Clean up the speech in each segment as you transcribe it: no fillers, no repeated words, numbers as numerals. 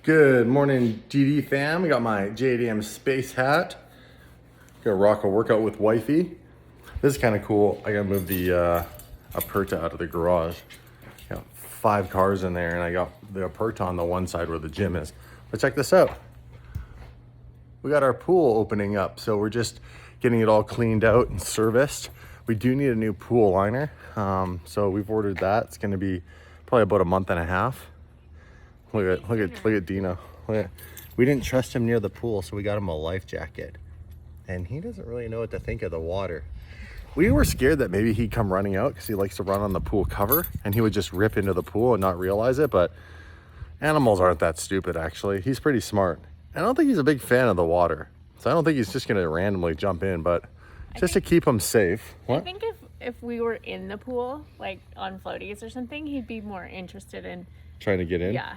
Good morning, GD fam. I got my JDM space hat. Gonna rock a workout with wifey. This is kind of cool. I gotta move the Aperta out of the garage. Got 5 cars in there, and I got the Aperta on the one side where the gym is. But check this out. We got our pool opening up, so we're just getting it all cleaned out and serviced. We do need a new pool liner, so we've ordered that. It's gonna be probably about a month and a half. Look at Dino. We didn't trust him near the pool, so we got him a life jacket. And he doesn't really know what to think of the water. We were scared that maybe he'd come running out because he likes to run on the pool cover and he would just rip into the pool and not realize it, but animals aren't that stupid actually. He's pretty smart. I don't think he's a big fan of the water. So I don't think he's just gonna randomly jump in, but just to keep him safe. What? I think if we were in the pool, like on floaties or something, he'd be more interested in trying to get in. Yeah.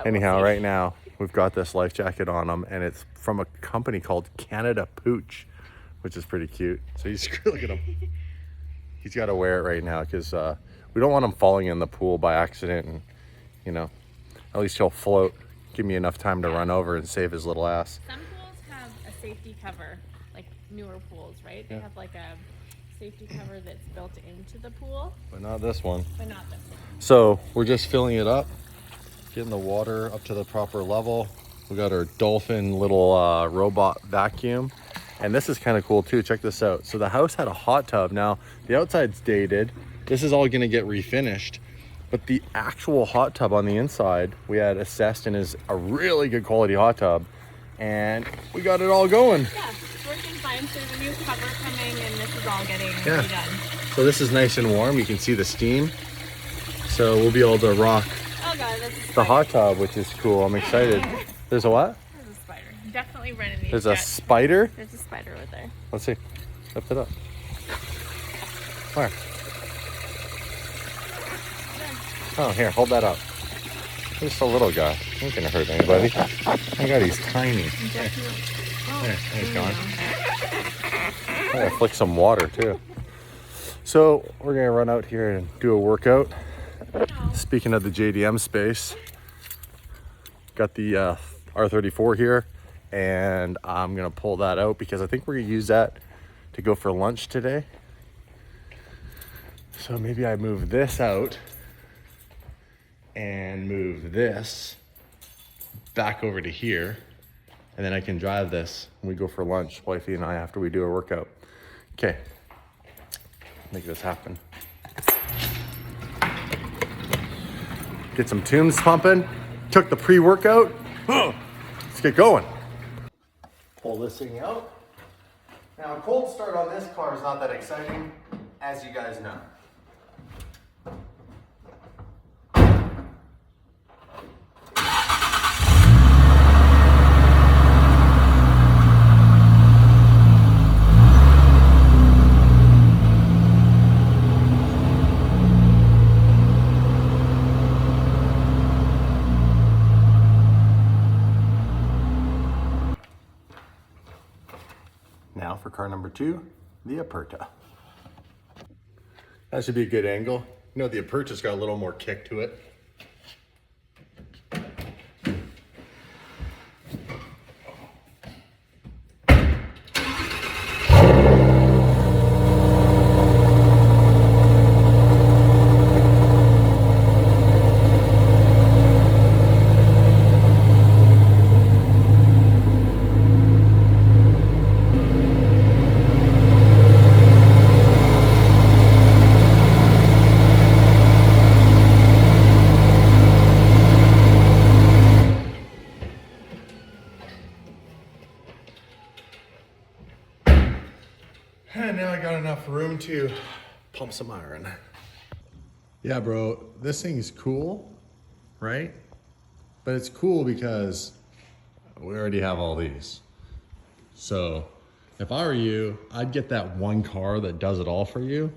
Anyhow, right now we've got this life jacket on him, and it's from a company called Canada Pooch, which is pretty cute. So he's look at him. He's got to wear it right now because we don't want him falling in the pool by accident, and at least he'll float. Give me enough time to run over and save his little ass. Some pools have a safety cover, like newer pools, right? They have like a safety cover that's built into the pool. But not this one. But not this one. So we're just filling it up. Getting the water up to the proper level. We got our Dolphin little robot vacuum. And this is kind of cool too, check this out. So the house had a hot tub. Now the outside's dated. This is all gonna get refinished. But the actual hot tub on the inside, we had assessed and is a really good quality hot tub. And we got it all going. Yeah, it's working fine. So there's a new cover coming and this is all getting redone. So this is nice and warm. You can see the steam. So we'll be able to rock the hot tub, which is cool. I'm excited. There's a what? There's a spider. Definitely running these. There's a spider? There's a spider over there. Let's see. Lift it up. Where? Oh, here, hold that up. Just a little guy. He ain't gonna hurt anybody. Oh my God, he's tiny. There, he's gone. I gotta flick some water too. So we're gonna run out here and do a workout. Speaking of the JDM space, got the R34 here, and I'm gonna pull that out because I think we're gonna use that to go for lunch today. So maybe I move this out and move this back over to here, and then I can drive this when we go for lunch, wifey and I, after we do a workout. Okay, make this happen. Get some tunes pumping. Took the pre-workout. Let's get going. Pull this thing out. Now, a cold start on this car is not that exciting, as you guys know. Now for car number 2, the Aperta. That should be a good angle. You know, the Aperta's got a little more kick to it. And now I got enough room to pump some iron. Yeah, bro, this thing's cool, right? But it's cool because we already have all these. So if I were you, I'd get that one car that does it all for you.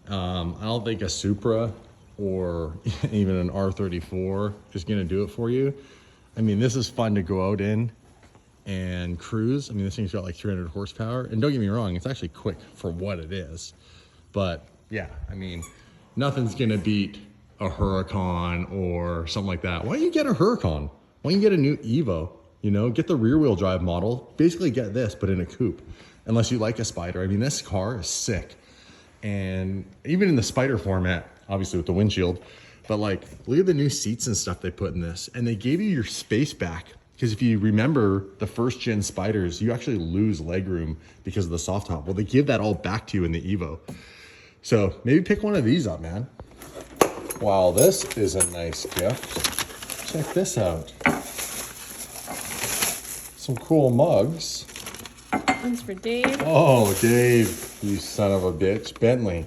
I don't think a Supra or even an R34 is gonna do it for you. I mean, this is fun to go out in and cruise. I mean, this thing's got like 300 horsepower, and don't get me wrong, it's actually quick for what it is. But yeah, I mean, nothing's gonna beat a Huracan or something like that. Why don't you get a Huracan? Why don't you get a new Evo? You know, get the rear wheel drive model. Basically get this, but in a coupe. Unless you like a Spider. I mean, this car is sick. And even in the Spider format, obviously with the windshield, but like, look at the new seats and stuff they put in this. And they gave you your space back. Because if you remember the first gen Spiders, you actually lose legroom because of the soft top. Well, they give that all back to you in the Evo. So maybe pick one of these up, man. Wow, this is a nice gift. Check this out. Some cool mugs. One's for Dave. Oh, Dave, you son of a bitch. Bentley.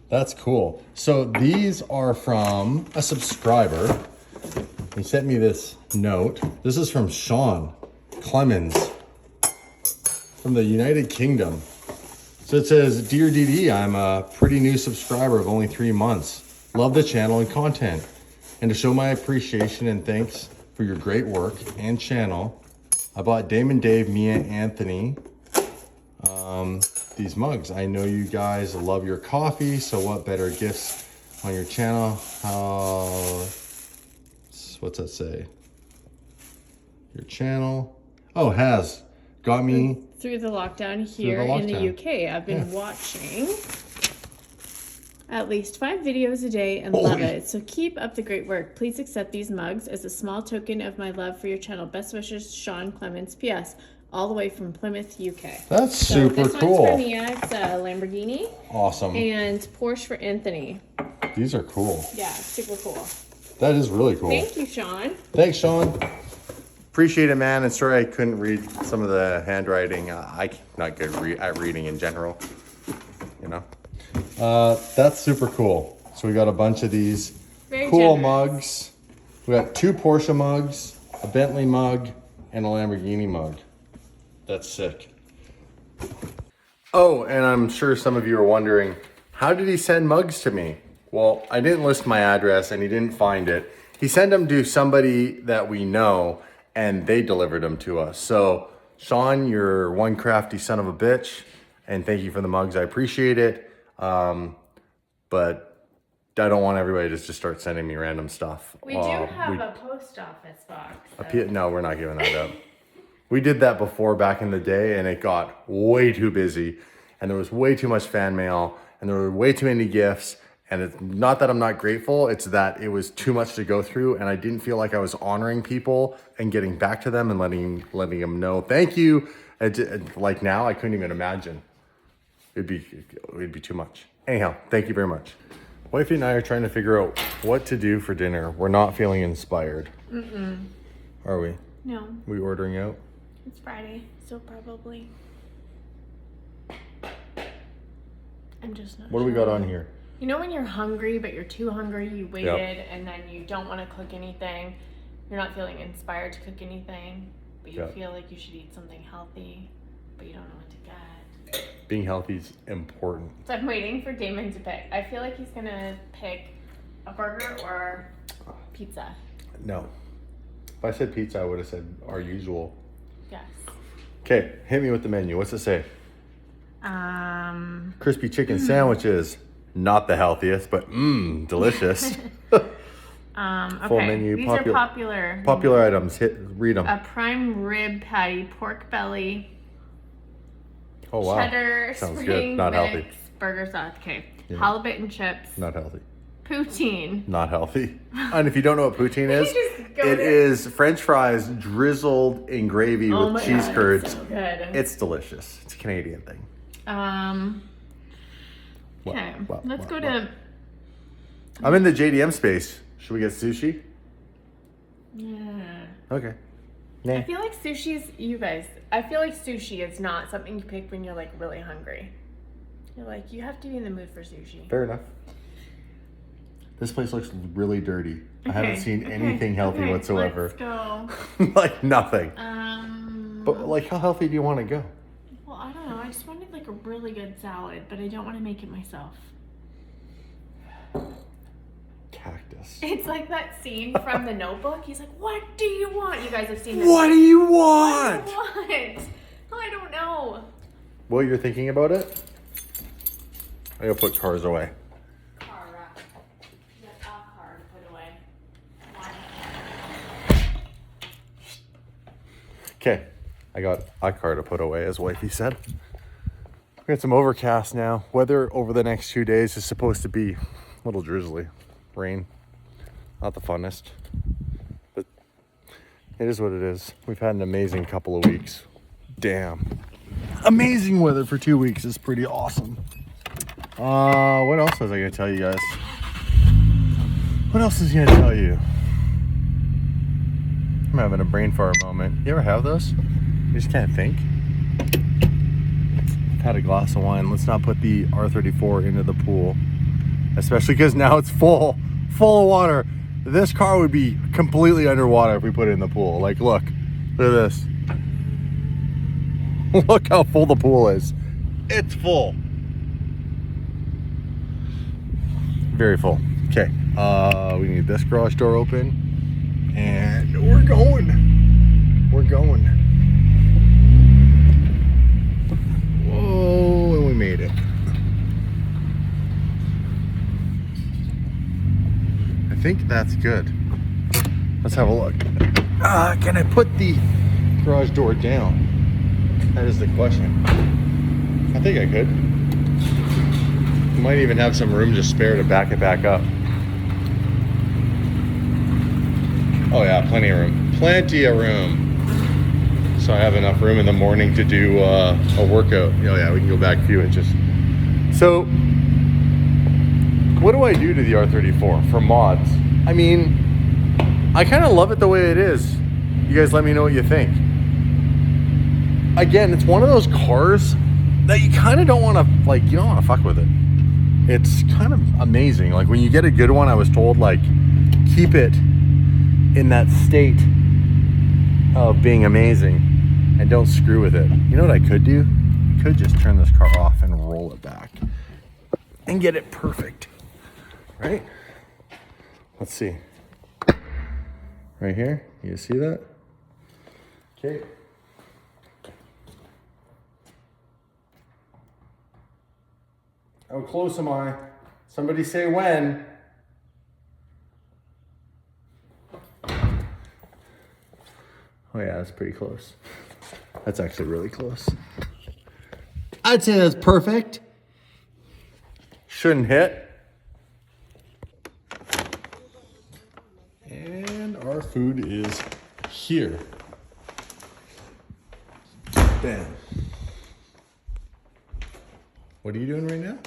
That's cool. So these are from a subscriber. He sent me this note. This is from Sean Clemens from the United Kingdom. So it says, Dear DD, I'm a pretty new subscriber of only 3 months. Love the channel and content. And to show my appreciation and thanks for your great work and channel, I bought Damon, Dave, Mia, Anthony these mugs. I know you guys love your coffee, so what better gifts on your channel? What's that say? Your channel. Oh, has got me through the lockdown here in the UK. I've been watching at least 5 videos a day and love it. So keep up the great work. Please accept these mugs as a small token of my love for your channel. Best wishes, Sean Clemens. P.S. All the way from Plymouth, UK. That's super this cool. One's for Mia. It's a Lamborghini. Awesome. And Porsche for Anthony. These are cool. Yeah, super cool. That is really cool. Thank you, Sean. Thanks, Sean. Appreciate it, man. And sorry I couldn't read some of the handwriting. I'm not good at reading in general, you know. That's super cool. So we got a bunch of these Very cool generous. mugs. We got 2 Porsche mugs, a Bentley mug, and a Lamborghini mug. That's sick. Oh, and I'm sure some of you are wondering, how did he send mugs to me? Well, I didn't list my address and he didn't find it. He sent them to somebody that we know and they delivered them to us. So, Sean, you're one crafty son of a bitch, and thank you for the mugs. I appreciate it. But I don't want everybody to just start sending me random stuff. We do have a post office box. No, we're not giving that up. We did that before back in the day and it got way too busy and there was way too much fan mail and there were way too many gifts. And it's not that I'm not grateful, it's that it was too much to go through and I didn't feel like I was honoring people and getting back to them and letting them know thank you. Like now, I couldn't even imagine. It'd be too much. Anyhow, thank you very much. Wifey and I are trying to figure out what to do for dinner. We're not feeling inspired. Are we? No, We ordering out? it's Friday, so probably. I'm just not What do we got on here? You know when you're hungry, but you're too hungry, you waited, and then you don't want to cook anything. You're not feeling inspired to cook anything, but you feel like you should eat something healthy, but you don't know what to get. Being healthy is important. So I'm waiting for Damon to pick. I feel like he's going to pick a burger or pizza. No. If I said pizza, I would have said our usual. Yes. Okay, hit me with the menu. What's it say? Crispy chicken sandwiches. Not the healthiest, but delicious. Okay. Full menu. These are popular. Popular items. Read them. A prime rib patty, pork belly, Oh wow. cheddar, Sounds spring good. Not mix, healthy. burger sauce. Okay. Yeah. Halibut and chips. Not healthy. Poutine. Not healthy. And if you don't know what poutine is, just go it there. is French fries drizzled in gravy Oh with my cheese God, curds. it's so good. It's delicious. It's a Canadian thing. Okay. Let's What? go to. I'm in the JDM space. Should we get sushi? Yeah. Okay. I feel like sushi is, you guys, I feel like sushi is not something you pick when you're like really hungry. You're like, you have to be in the mood for sushi. Fair enough. This place looks really dirty. I haven't seen anything healthy whatsoever. Let's go. Like nothing. But like, how healthy do you want to go? Well, I don't know. I just wanted like a really good salad, but I don't want to make it myself. Cactus. It's like that scene from The Notebook. He's like, "What do you want?" You guys have seen this. What do you want? What? I don't know. Well, you're thinking about it? I gotta put cars away. Car wrap. Get a car to put away. Okay, I got a car to put away, as wifey said. We got some overcast now. Weather over the next 2 days is supposed to be a little drizzly. Rain, not the funnest, but it is what it is. We've had an amazing couple of weeks. Damn. Amazing weather for 2 weeks is pretty awesome. What else was I gonna tell you guys? What else is he gonna tell you? I'm having a brain fart moment. You ever have those? You just can't think. I've had a glass of wine. Let's not put the R34 into the pool, especially because now it's full of water. This car would be completely underwater if we put it in the pool. Like, look at this. Look how full the pool is. It's full. Very full. Okay, we need this garage door open, and we're going. Whoa, and we made it. I think that's good. Let's have a look. Can I put the garage door down? That is the question. I think I could. Might even have some room to spare to back it back up. Oh yeah, plenty of room. Plenty of room. So I have enough room in the morning to do a workout. Oh yeah, we can go back a few inches. So, what do I do to the R34 for mods? I mean, I kind of love it the way it is. You guys let me know what you think. Again, it's one of those cars that you kind of don't want to, like, you don't want to fuck with it. It's kind of amazing. Like, when you get a good one, I was told, like, keep it in that state of being amazing and don't screw with it. You know what I could do? I could just turn this car off and roll it back and get it perfect, right? Let's see. Right here, you see that? Okay. How close am I? Somebody say when. Oh yeah, that's pretty close. That's actually really close. I'd say that's perfect. Shouldn't hit. And our food is here. Bam. What are you doing right now?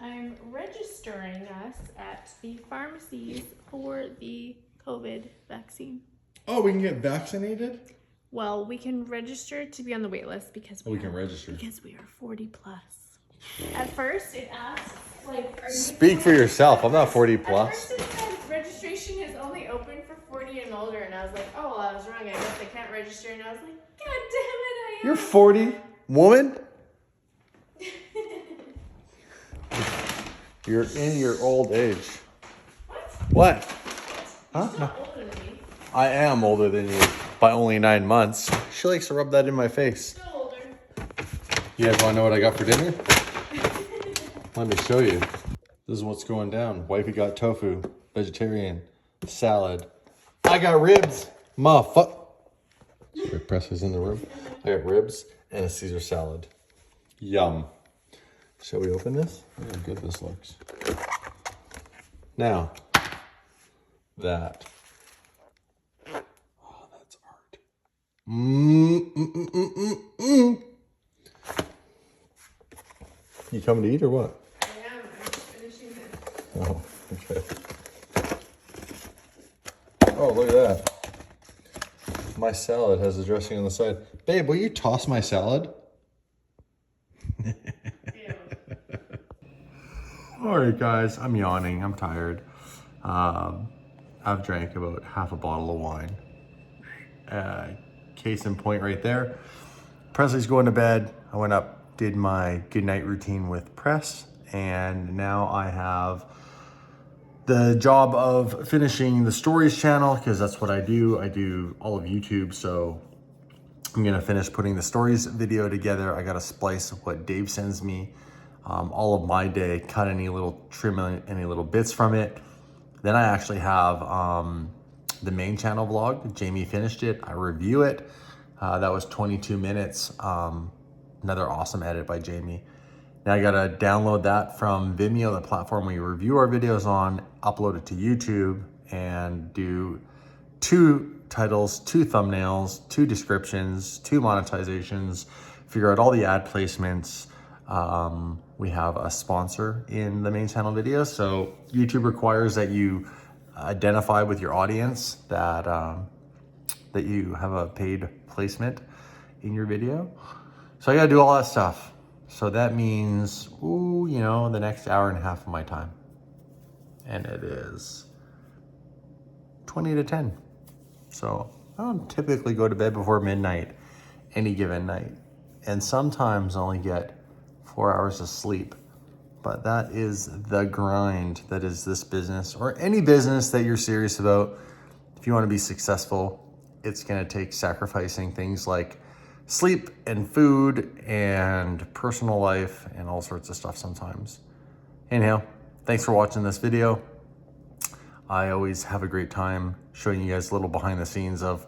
I'm registering us at the pharmacies for the COVID vaccine. Oh, we can get vaccinated? Well, we can register to be on the wait list because we can register. Because we are 40 plus. At first it asks, like, are you Speak for yourself. I'm not 40 At plus. first it said registration is only open for 40 and older, and I was like, oh, well, I was wrong. I guess I can't register. And I was like, God damn it, I am. You're 40, woman? You're in your old age. What? Huh? You're not older than me. I am older than you by only 9 months. She likes to rub that in my face. Still older. You guys want to know what I got for dinner? Let me show you. This is what's going down. Wifey got tofu, vegetarian, salad. I got ribs, motherfucker. Quick press is in the room. I got ribs and a Caesar salad. Yum. Shall we open this? Look how good this looks. Now, that. Oh, that's art. You coming to eat or what? I am. I'm finishing this. Oh, okay. Oh, look at that. My salad has the dressing on the side. Babe, will you toss my salad? All right, guys, I'm yawning. I'm tired. I've drank about half a bottle of wine. Case in point right there. Presley's going to bed. I went up, did my goodnight routine with Press, and now I have the job of finishing the stories channel because that's what I do. I do all of YouTube, so I'm gonna finish putting the stories video together. I gotta splice what Dave sends me, all of my day, cut any little, trim any little bits from it. Then I actually have the main channel vlog. Jamie finished it, I review it. That was 22 minutes. Another awesome edit by Jamie. Now I gotta download that from Vimeo, the platform we review our videos on, upload it to YouTube, and do 2 titles, 2 thumbnails, 2 descriptions, 2 monetizations, figure out all the ad placements. We have a sponsor in the main channel video. So YouTube requires that you identify with your audience that, that you have a paid placement in your video. So I gotta do all that stuff. So that means, ooh, you know, the next hour and a half of my time. And it is 20 to 10. So I don't typically go to bed before midnight, any given night. And sometimes I only get 4 hours of sleep. But that is the grind that is this business, or any business that you're serious about. If you want to be successful, it's gonna take sacrificing things like sleep and food and personal life and all sorts of stuff sometimes. Anyhow, thanks for watching this video. I always have a great time showing you guys a little behind the scenes of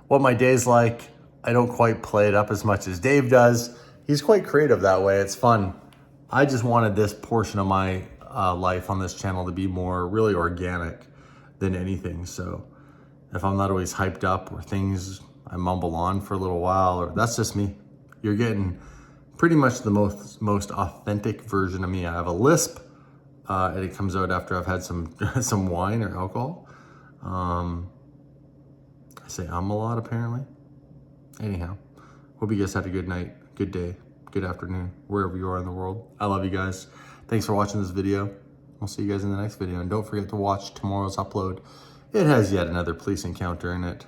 what my day's like. I don't quite play it up as much as Dave does. He's quite creative that way. It's fun. I just wanted this portion of my life on this channel to be more really organic than anything. So if I'm not always hyped up or things I mumble on for a little while, or that's just me. You're getting pretty much the most authentic version of me. I have a lisp, and it comes out after I've had some some wine or alcohol. I say a lot apparently. Anyhow, hope you guys had a good night, good day, good afternoon, wherever you are in the world. I love you guys. Thanks for watching this video. We'll see you guys in the next video. And don't forget to watch tomorrow's upload. It has yet another police encounter in it.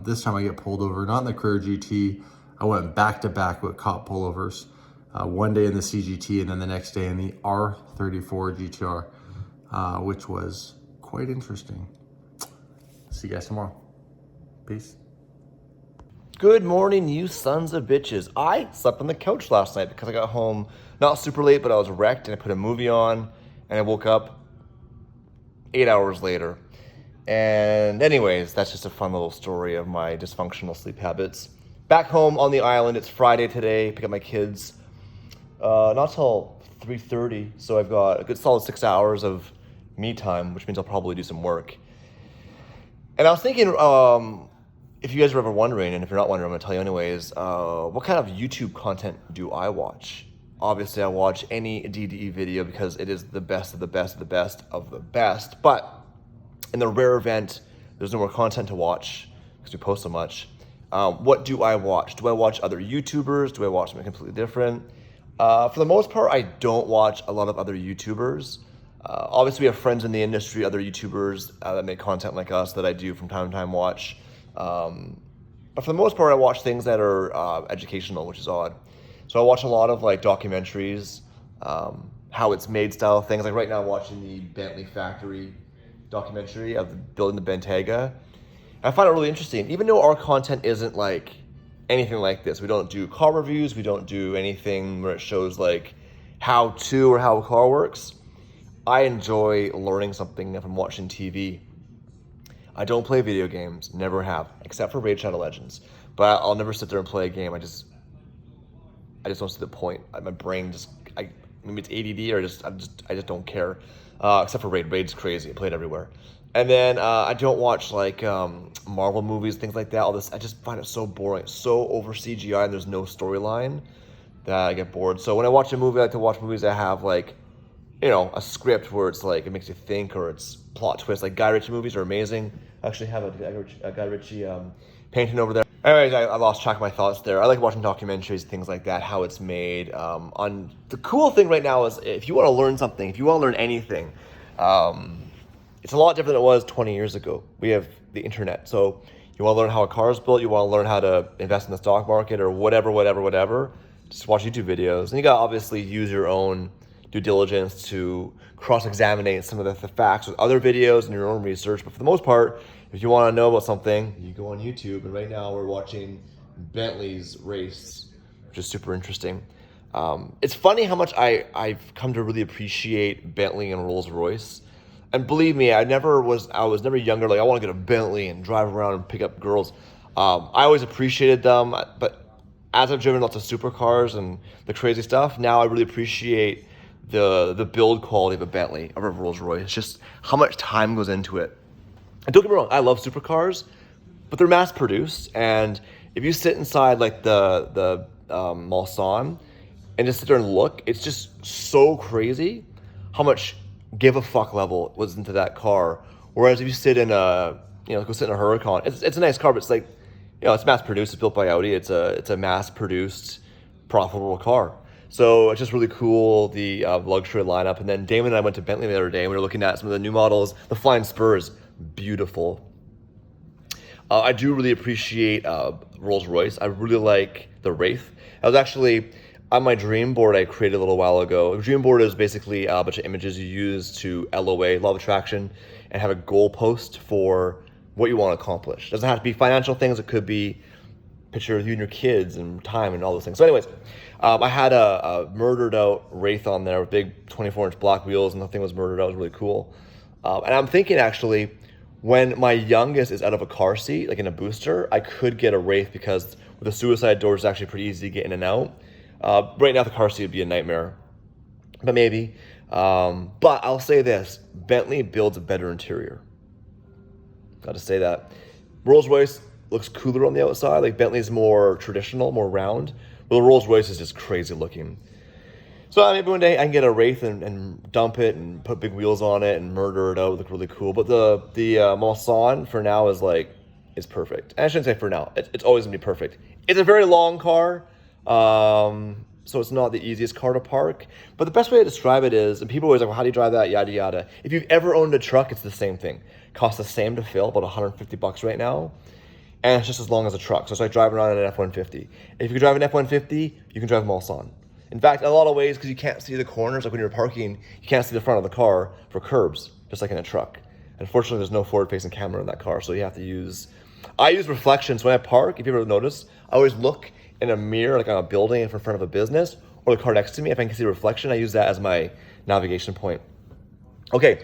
This time I get pulled over, not in the Career GT. I went back to back with cop pullovers. One day in the CGT and then the next day in the R34 GTR, which was quite interesting. See you guys tomorrow. Peace. Good morning, you sons of bitches. I slept on the couch last night because I got home not super late, but I was wrecked and I put a movie on and I woke up 8 hours later. And anyways, that's just a fun little story of my dysfunctional sleep habits. Back home on the island, it's Friday today, pick up my kids. Not till 3:30, so I've got a good solid 6 hours of me time, which means I'll probably do some work. And I was thinking, if you guys are ever wondering, and if you're not wondering, I'm gonna tell you anyways, what kind of YouTube content do I watch? Obviously, I watch any DDE video because it is the best of the best of the best of the best. But in the rare event, there's no more content to watch because we post so much. What do I watch? Do I watch other YouTubers? Do I watch something completely different? For the most part, I don't watch a lot of other YouTubers. Obviously, we have friends in the industry, other YouTubers that make content like us that I do from time to time watch. But for the most part, I watch things that are educational, which is odd. So I watch a lot of like documentaries, how it's made style things. Like right now I'm watching the Bentley factory documentary of building the Bentayga. I find it really interesting, even though our content isn't like anything like this. We don't do car reviews. We don't do anything where it shows like how to or how a car works. I enjoy learning something if I'm watching TV. I don't play video games, never have, except for Raid Shadow Legends. But I'll never sit there and play a game. I just don't see the point. My brain just, maybe it's ADD or I just don't care. Except for Raid. Raid's crazy. I play it everywhere. And then I don't watch like Marvel movies, things like that. All this, I just find it so boring. It's so over CGI and there's no storyline that I get bored. So when I watch a movie, I like to watch movies that have like, you know, a script where it's like, it makes you think or it's plot twist. Like Guy Ritchie movies are amazing. I actually have a Guy Ritchie painting over there. Anyways, I lost track of my thoughts there. I like watching documentaries, things like that, how it's made. The cool thing right now is if you want to learn something, if you want to learn anything, it's a lot different than it was 20 years ago. We have the internet. So you want to learn how a car is built, you want to learn how to invest in the stock market or whatever, just watch YouTube videos. And you got to obviously use your own due diligence to cross-examine some of the facts with other videos and your own research. But for the most part, if you want to know about something, you go on YouTube. And right now we're watching Bentley's race, which is super interesting. It's funny how much I've come to really appreciate Bentley and Rolls-Royce. And believe me, I was never younger, like I want to get a Bentley and drive around and pick up girls. I always appreciated them, but as I've driven lots of supercars and the crazy stuff, now I really appreciate the build quality of a Bentley, of a Rolls Royce. It's just how much time goes into it. And don't get me wrong, I love supercars, but they're mass produced. And if you sit inside like the Mulsanne and just sit there and look, it's just so crazy how much give a fuck level was into that car. Whereas if you sit in go sit in a Huracan, it's a nice car, but it's like, it's mass produced, it's built by Audi. It's a mass produced, profitable car. So it's just really cool, the luxury lineup. And then Damon and I went to Bentley the other day and we were looking at some of the new models. The Flying Spur is beautiful. I do really appreciate Rolls Royce. I really like the Wraith. I was actually on my dream board I created a little while ago. A dream board is basically a bunch of images you use to LOA, law of attraction, and have a goalpost for what you want to accomplish. It doesn't have to be financial things. It could be a picture of you and your kids and time and all those things. So anyways, I had a murdered out Wraith on there with big 24-inch black wheels, and the thing was murdered out. It was really cool. And I'm thinking actually, when my youngest is out of a car seat, like in a booster, I could get a Wraith because with the suicide doors, it's actually pretty easy to get in and out. Right now, the car seat would be a nightmare, but maybe. But I'll say this, Bentley builds a better interior. Got to say that. Rolls Royce looks cooler on the outside. Like Bentley's more traditional, more round. Well, the Rolls Royce is just crazy looking. So maybe one day I can get a Wraith and dump it and put big wheels on it and murder it out. Look really cool. But the Mulsanne for now is perfect. And I shouldn't say for now. It's always gonna be perfect. It's a very long car, so it's not the easiest car to park. But the best way to describe it is, and people are always like, well, how do you drive that? Yada yada. If you've ever owned a truck, it's the same thing. Costs the same to fill, about $150 right now. And it's just as long as a truck. So it's like driving around in an F-150. And if you can drive an F-150, you can drive a Mulsanne. In fact, in a lot of ways, because you can't see the corners, like when you're parking, you can't see the front of the car for curbs, just like in a truck. Unfortunately, there's no forward-facing camera in that car, so you have to use... I use reflections when I park. If you ever notice, I always look in a mirror, like on a building in front of a business, or the car next to me. If I can see a reflection, I use that as my navigation point. Okay,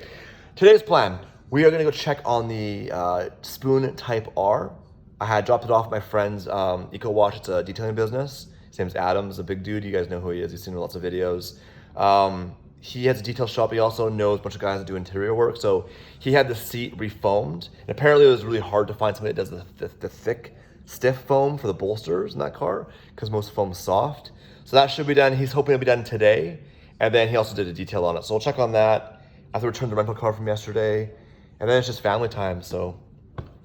today's plan. We are going to go check on the Spoon Type R. I had dropped it off at my friend's Eco Wash. It's a detailing business. His name's Adam. He's a big dude. You guys know who he is. You've seen lots of videos. He has a detail shop. He also knows a bunch of guys that do interior work. So he had the seat refoamed. And apparently it was really hard to find somebody that does the thick, stiff foam for the bolsters in that car because most foam's soft. So that should be done. He's hoping it'll be done today. And then he also did a detail on it. So we'll check on that. I have to return the rental car from yesterday. And then it's just family time. So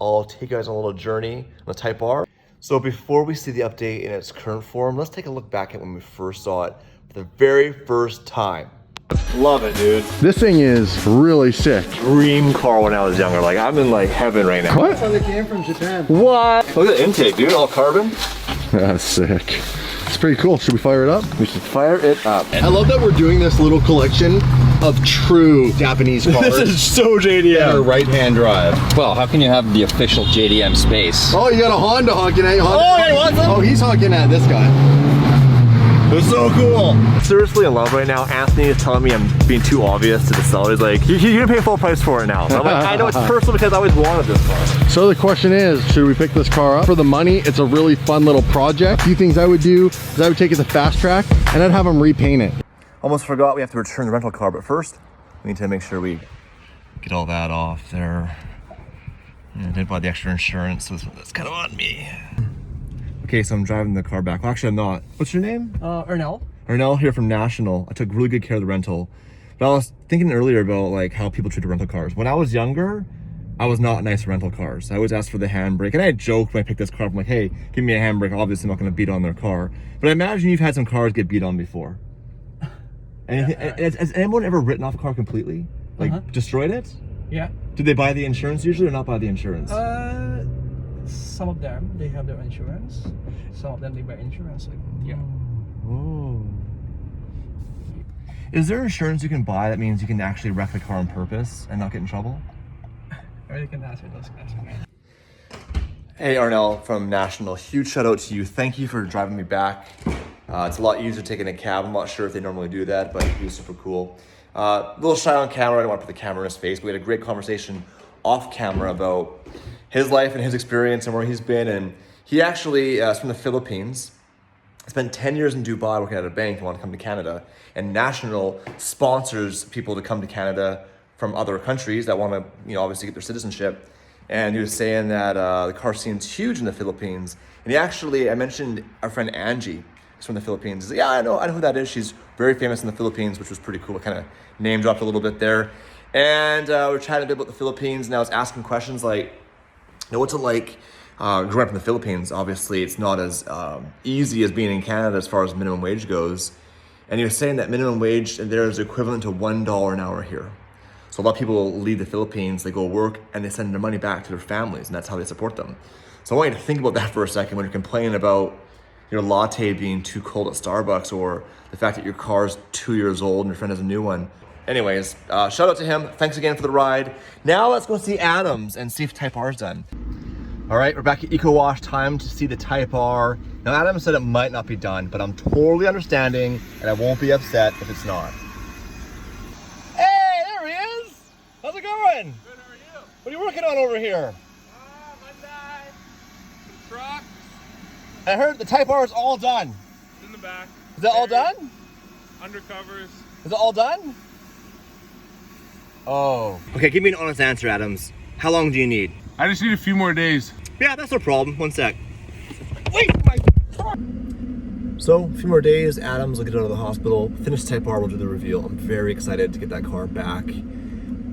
I'll take you guys on a little journey on the Type R. So before we see the update in its current form, let's take a look back at when we first saw it for the very first time. Love it, dude. This thing is really sick. Dream car when I was younger. Like, I'm in like heaven right now. What? That's how they came from Japan. What? Look at the intake, dude. All carbon. That's sick. It's pretty cool. Should we fire it up? We should fire it up. I love that we're doing this little collection of true Japanese cars. This is so JDM. Or right-hand drive. Well, how can you have the official JDM space? Oh, you got a Honda honking at you. Oh, hey, what's up? Oh, he's honking at this guy. It's so cool. Seriously in love right now. Anthony is telling me I'm being too obvious to the seller. He's like, you're gonna pay full price for it now. So I'm like, I know it's personal because I always wanted this car. So the question is, should we pick this car up? For the money, it's a really fun little project. A few things I would do is I would take it to Fast Track and I'd have them repaint it. Almost forgot we have to return the rental car, but first, we need to make sure we get all that off there. I didn't buy the extra insurance, so that's kind of on me. Okay, so I'm driving the car back. Well, actually, I'm not. What's your name? Ernell. Ernell here from National. I took really good care of the rental. But I was thinking earlier about like how people treat rental cars. When I was younger, I was not nice to rental cars. I always asked for the handbrake. And I joked when I picked this car up, I'm like, hey, give me a handbrake. Obviously, I'm not going to beat on their car. But I imagine you've had some cars get beat on before. And has anyone ever written off a car completely? Like destroyed it? Yeah. Did they buy the insurance usually or not buy the insurance? Some of them, they have their insurance. Some of them, they buy insurance. Like, yeah. Oh. Is there insurance you can buy that means you can actually wreck the car on purpose and not get in trouble? I really can answer those questions. Hey Arnell from National, huge shout out to you. Thank you for driving me back. It's a lot easier taking a cab. I'm not sure if they normally do that, but he was super cool. A little shy on camera. I don't want to put the camera in his face, but we had a great conversation off camera about his life and his experience and where he's been. And he actually is from the Philippines. Spent 10 years in Dubai working at a bank and wanted to come to Canada. And National sponsors people to come to Canada from other countries that want to, obviously get their citizenship. And he was saying that the car scene's huge in the Philippines. And I mentioned our friend Angie, who's from the Philippines. He said, yeah, I know who that is. She's very famous in the Philippines, which was pretty cool. Kind of name dropped a little bit there. And we're chatting a bit about the Philippines, and I was asking questions like, what's it like growing up in the Philippines? Obviously, it's not as easy as being in Canada as far as minimum wage goes. And he was saying that minimum wage there is equivalent to $1 an hour here. So a lot of people leave the Philippines, they go work, and they send their money back to their families, and that's how they support them. So I want you to think about that for a second when you're complaining about your latte being too cold at Starbucks, or the fact that your car's 2 years old and your friend has a new one. Anyways, shout out to him. Thanks again for the ride. Now let's go see Adams and see if Type R is done. All right, we're back at Eco Wash, time to see the Type R. Now Adam said it might not be done, but I'm totally understanding, and I won't be upset if it's not. Hey, there he is! How's it going? Good, how are you? What are you working on over here? My side. Some truck. I heard the Type R is all done. It's in the back. Is that all done? Undercovers. Is it all done? Oh. Okay, give me an honest answer, Adams. How long do you need? I just need a few more days. Yeah, that's no problem. One sec. Wait, my car! So, a few more days, Adams will get out of the hospital. Finish Type R, we'll do the reveal. I'm very excited to get that car back.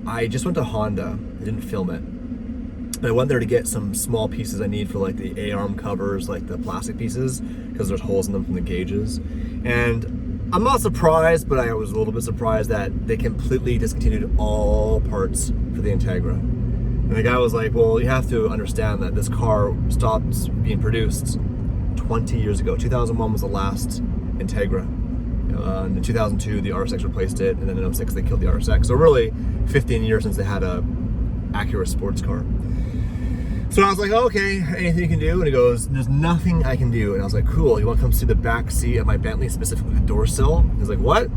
I just went to Honda. I didn't film it. But I went there to get some small pieces I need for like the A-arm covers, like the plastic pieces, because there's holes in them from the gauges. And I'm not surprised, but I was a little bit surprised that they completely discontinued all parts for the Integra. And the guy was like, well, you have to understand that this car stopped being produced 20 years ago. 2001 was the last Integra. And in 2002, the RSX replaced it, and then in 06, they killed the RSX. So really, 15 years since they had a Acura sports car. So I was like, oh, okay, anything you can do? And he goes, there's nothing I can do. And I was like, cool, you want to come see the back seat of my Bentley, specifically the door sill? He's like, what?